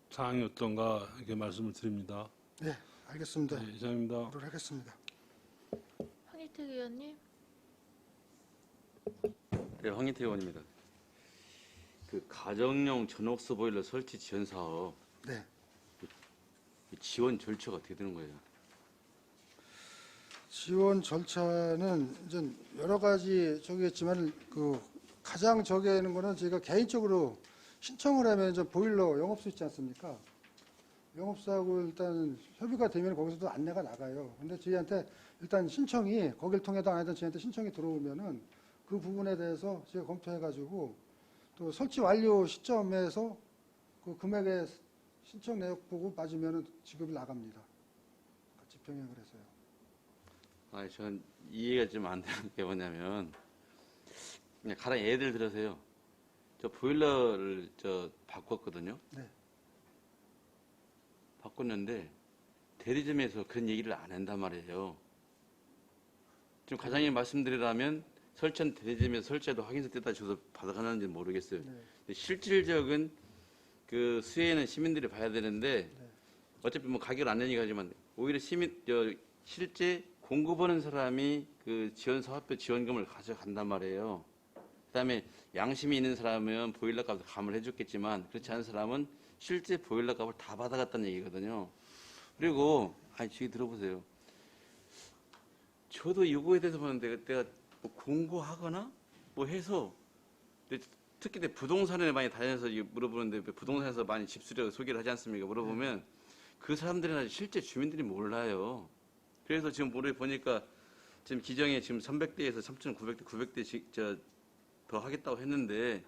사항이 어떤가 이렇게 말씀을 드립니다. 네, 알겠습니다. 네, 이상입니다. 그걸 하겠습니다. 황희택 의원님. 네, 황희태 의원입니다. 그 가정용 전옥수 보일러 설치 지원 사업 네. 지원 절차가 어떻게 되는 거예요? 지원 절차는 이제 여러 가지 저기겠지만 그 가장 저기하는 거는 저희가 개인적으로 신청을 하면 이제 보일러 영업소 있지 않습니까? 영업소하고 일단 협의가 되면 거기서도 안내가 나가요. 근데 저희한테 일단 신청이 거길 통해도 안 하던 저희한테 신청이 들어오면은 그 부분에 대해서 제가 검토해가지고 또 설치 완료 시점에서 그 금액의 신청 내역 보고 맞으면은 지급이 나갑니다. 같이 병행을 해서요. 아니, 전 이해가 좀 안 되는 게 뭐냐면 그냥 가령 예를 들어서요. 저 보일러를 바꿨거든요. 네. 바꿨는데 대리점에서 그런 얘기를 안 한단 말이에요. 좀 가장님 말씀드리라면 설치한 대리점에서 설치해도 확인서 떼다 줘서 받아가는지 모르겠어요. 네. 근데 실질적인 그 수혜는 시민들이 봐야 되는데 네. 어차피 뭐 가격을 안 내니까 하지만 오히려 실제 공급하는 사람이 그 지원 사업비 지원금을 가져간단 말이에요. 그다음에 양심이 있는 사람은 보일러 값을 감을 해줬겠지만 그렇지 않은 사람은 실제 보일러 값을 다 받아갔다는 얘기거든요. 그리고 아니 저기 들어보세요. 저도 이거에 대해서 보는데 내가 뭐 공부하거나 뭐 해서 특히 부동산에 많이 다녀서 물어보는데 부동산에서 많이 집수려 소개를 하지 않습니까? 물어보면 그 사람들이나 실제 주민들이 몰라요. 그래서 지금 보니까 지금 기정에 지금 300대에서 3,900대, 900대 더 하겠다고 했는데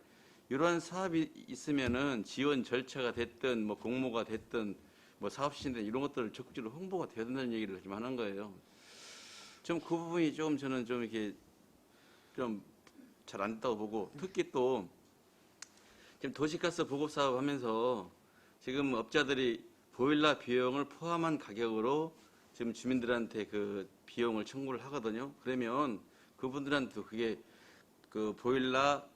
이러한 사업이 있으면은 지원 절차가 됐든 뭐 공모가 됐든 뭐 사업 시즌 이런 것들을 적극적으로 홍보가 돼야 된다는 얘기를 지금 하는 거예요. 좀 그 부분이 좀 저는 좀 이렇게 좀 잘 안 됐다고 보고 특히 또 지금 도시가스 보급 사업 하면서 지금 업자들이 보일러 비용을 포함한 가격으로 지금 주민들한테 그 비용을 청구를 하거든요. 그러면 그분들한테도 그게 그 보일러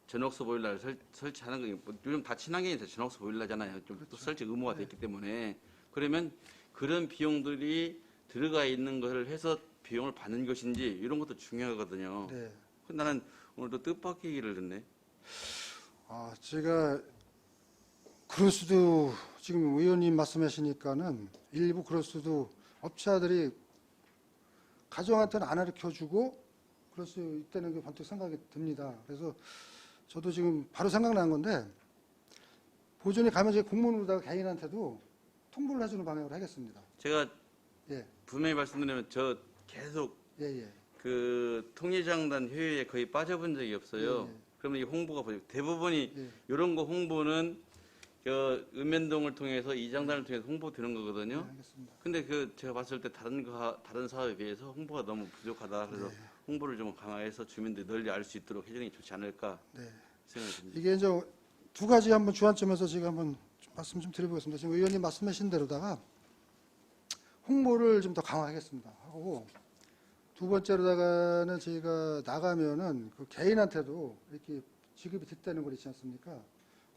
전옥수 보일러를 설치하는 거 요즘 다 친환경이 다 전옥수 보일러잖아요. 좀 또 설치 의무화 됐기 때문에 그러면 그런 비용들이 들어가 있는 것을 해서 비용을 받는 것인지 이런 것도 중요하거든요. 네. 나는 오늘도 뜻밖의 얘기를 듣네. 아, 제가 그럴 수도 지금 의원님 말씀하시니까는 일부 그럴 수도 업체들이 가정한테는 안 가르쳐주고 그럴 수 있다는 게 번뜩 생각이 듭니다. 그래서 저도 지금 바로 생각난 건데 보존이 가면 제 공문으로다가 개인한테도 통보를 해주는 방향으로 하겠습니다. 제가 예, 분명히 말씀드리면 저 계속 예, 예. 그 통일장단 회의에 거의 빠져본 적이 없어요. 예, 예. 그러면 이 홍보가 대부분이 예. 이런 거 홍보는 읍면동을 통해서 이장단을 통해서 홍보되는 네, 거거든요. 알겠습니다. 근데 제가 봤을 때 다른 사업에 비해서 홍보가 너무 부족하다. 그래서 홍보를 좀 강화해서 주민들이 널리 알 수 있도록 해주는 게 좋지 않을까 네. 생각이 듭니다. 이게 이제 두 가지 한번 주안점에서 제가 한번 말씀 좀 드려보겠습니다. 지금 의원님 말씀하신 대로다가 홍보를 좀 더 강화하겠습니다. 하고 두 번째로다가는 저희가 나가면은 그 개인한테도 이렇게 지급이 됐다는 거 있지 않습니까?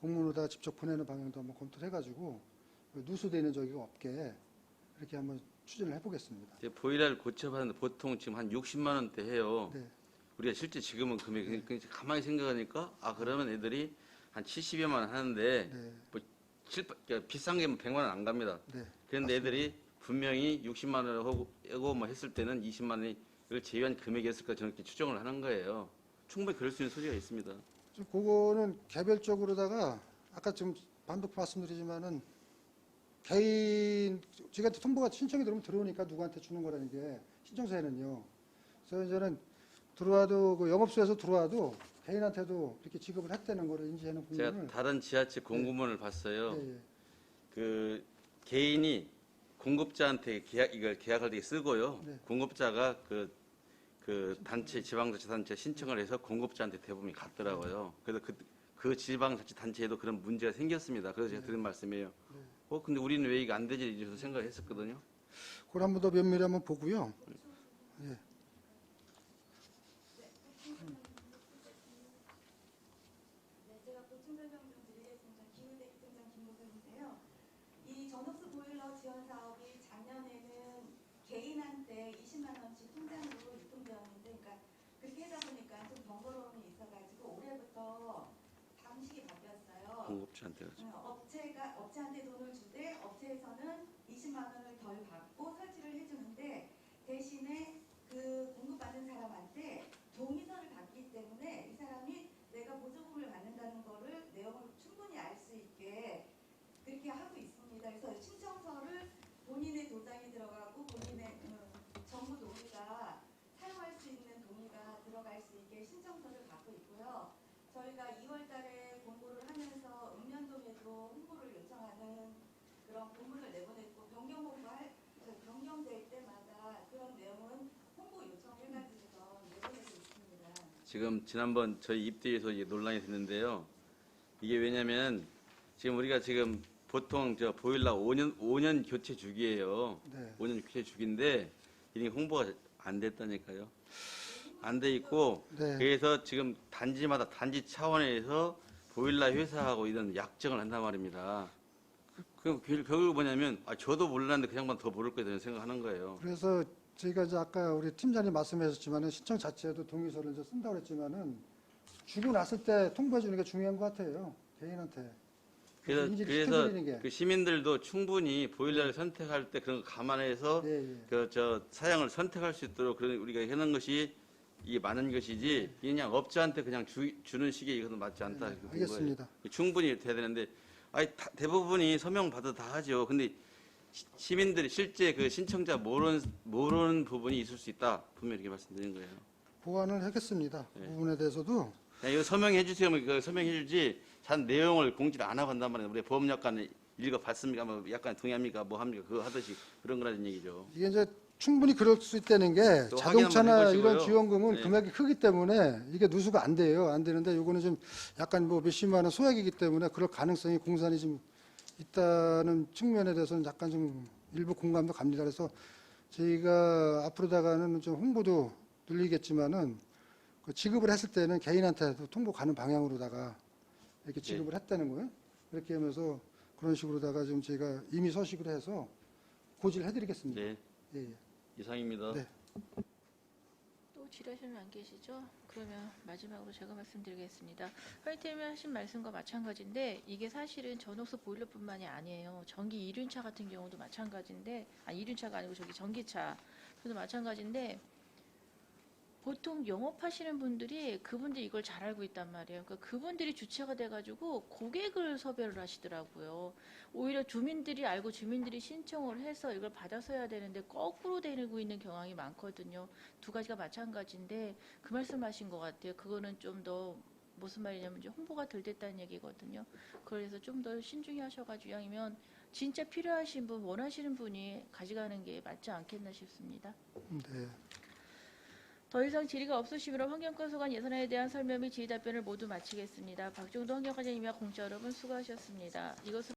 공문으로다가 직접 보내는 방향도 한번 검토를 해가지고 누수되는 적이 없게 이렇게 한번 추진을 해보겠습니다. 이제 보일러를 고쳐봤는데 보통 지금 한 60만 원대 해요. 네. 우리가 실제 지금은 금액이 가만히 생각하니까 그러면 애들이 한 70여만 원 하는데 네. 뭐 그러니까 비싼 게 100만 원 안 갑니다. 네. 그런데 애들이 분명히 60만 원을 하고 뭐 했을 때는 20만 원이 이걸 제외한 금액이었을까 저는 이렇게 추정을 하는 거예요. 충분히 그럴 수 있는 소지가 있습니다. 그거는 개별적으로다가 아까 좀 반복 말씀드리지만은 개인 제가 통보가 신청이 들어오니까 누구한테 주는 거라는 게 신청서에는요. 그래서 저는 들어와도 그 영업소에서 들어와도 개인한테도 이렇게 지급을 했다는 거를 인지하는 제가 부분을 다른 지하철 공고문을 봤어요. 예, 예. 그 개인이 공급자한테 이걸 계약할 때 쓰고요. 네. 공급자가 그 단체 지방자치단체 신청을 해서 공급자한테 대부분이 갔더라고요. 그래서 그 지방자치단체에도 그런 문제가 생겼습니다. 그래서 제가 드린 말씀이에요. 근데 우리는 왜 이게 안 되지 이래서 생각을 했었거든요. 그걸 한 번 더 면밀히 한번 보고요. 예. 네, 제가 보충 설명 좀 드리겠습니다. 기후대기 팀장 김보성인데요. 이 전업수 보일러 지원 사업이 작년에는 개인한테 20만 원씩 통장으로 유통되었는데, 그러니까 그렇게 하다 보니까 좀 번거로움이 있어가지고 올해부터 방식이 바뀌었어요. 공급자한테. 업체한테 돈을 주되 업체에서는 20만 원을 덜 받고 설치를 해주는데 대신에 그 공급받는 사람한테 동의서를 받기 때문에 이 사람이 내가 보조금을 받는다는 거를 내용을 충분히 알 수 있게 그렇게 하고 있습니다. 그래서 신청서를 본인의 도장이 들어가고 본인의 정부 동의가 사용할 수 있는 동의가 들어갈 수 있게 신청서를 받고 있고요. 저희가 2월 달에 공고를 하면서 읍면동에도 홍보를 요청하는 그런 공문을 내보냈고 변경될 때마다 그런 내용은 홍보 요청해가지고 내보내고 있습니다. 지금 지난번 저희 입대에서 이게 논란이 됐는데요. 이게 왜냐면 지금 우리가 지금 보통 저 보일러 5년 교체 주기예요. 네. 5년 교체 주기인데 이게 홍보가 안 됐다니까요. 안 돼 있고 네. 그래서 지금 단지마다 단지 차원에서 보일러 회사하고 이런 약정을 한단 말입니다. 그럼 결국 뭐냐면 저도 몰랐는데 그 양반 더 모를 거다 생각하는 거예요. 그래서 저희가 이제 아까 우리 팀장님 말씀하셨지만은 신청 자체에도 동의서를 이제 쓴다고 했지만은 주고 났을 때 통보해 주는 게 중요한 것 같아요. 개인한테. 인지를 시켜드리는 게. 그 시민들도 충분히 보일러를 선택할 때 그런 거 감안해서 예, 예. 그 사양을 선택할 수 있도록 그런 우리가 해놓은 것이 이게 많은 것이지 그냥 업자한테 그냥 주는 식의 이것은 맞지 않다. 네, 그런 알겠습니다. 거예요. 충분히 돼야 되는데 대부분이 서명 받아 다 하죠. 근데 시민들이 실제 그 신청자 모르는 부분이 있을 수 있다. 분명히 이렇게 말씀드린 거예요. 보완을 하겠습니다. 그 네. 부분에 대해서도 그냥 이거 서명해 주세요. 뭐 서명해 주지 잔 내용을 공지를 안 하고 한단 말이에요. 우리 보험약관 읽어봤습니까? 뭐 약간 동의합니까? 뭐 합니까? 그거 하듯이 그런 거라는 얘기죠. 이게 이제 충분히 그럴 수 있다는 게 또 자동차나 확인 한번 이런 해보시고요. 지원금은 네. 금액이 크기 때문에 이게 누수가 안 돼요. 안 되는데 요거는 좀 약간 뭐 몇십만 원 소액이기 때문에 그럴 가능성이 공산이 좀 있다는 측면에 대해서는 약간 좀 일부 공감도 갑니다. 그래서 저희가 앞으로다가는 좀 홍보도 늘리겠지만은 그 지급을 했을 때는 개인한테도 통보 가는 방향으로다가 이렇게 지급을 했다는 거예요. 그렇게 하면서 그런 식으로다가 좀 저희가 임의 서식으로 해서 고지를 해드리겠습니다. 네, 예, 예. 이상입니다. 네. 또 질의하시는 분 안 계시죠? 그러면 마지막으로 제가 말씀드리겠습니다. 화이트님이 하신 말씀과 마찬가지인데 이게 사실은 전옥수 보일러뿐만이 아니에요. 전기 이륜차 같은 경우도 마찬가지인데 이륜차가 아니고 저기 전기차 그래도 마찬가지인데 보통 영업하시는 분들이 그분들이 이걸 잘 알고 있단 말이에요. 그러니까 그분들이 주체가 돼가지고 고객을 섭외를 하시더라고요. 오히려 주민들이 알고 주민들이 신청을 해서 이걸 받아서 해야 되는데 거꾸로 되고 있는 경향이 많거든요. 두 가지가 마찬가지인데 그 말씀하신 것 같아요. 그거는 좀 더 무슨 말이냐면 이제 홍보가 덜 됐다는 얘기거든요. 그래서 좀 더 신중히 하셔가지고 이왕이면 진짜 필요하신 분, 원하시는 분이 가져가는 게 맞지 않겠나 싶습니다. 네. 더 이상 질의가 없으시므로 환경과 소관 예산에 대한 설명 및 질의 답변을 모두 마치겠습니다. 박종도 환경과장님과 공자 여러분 수고하셨습니다. 이것으로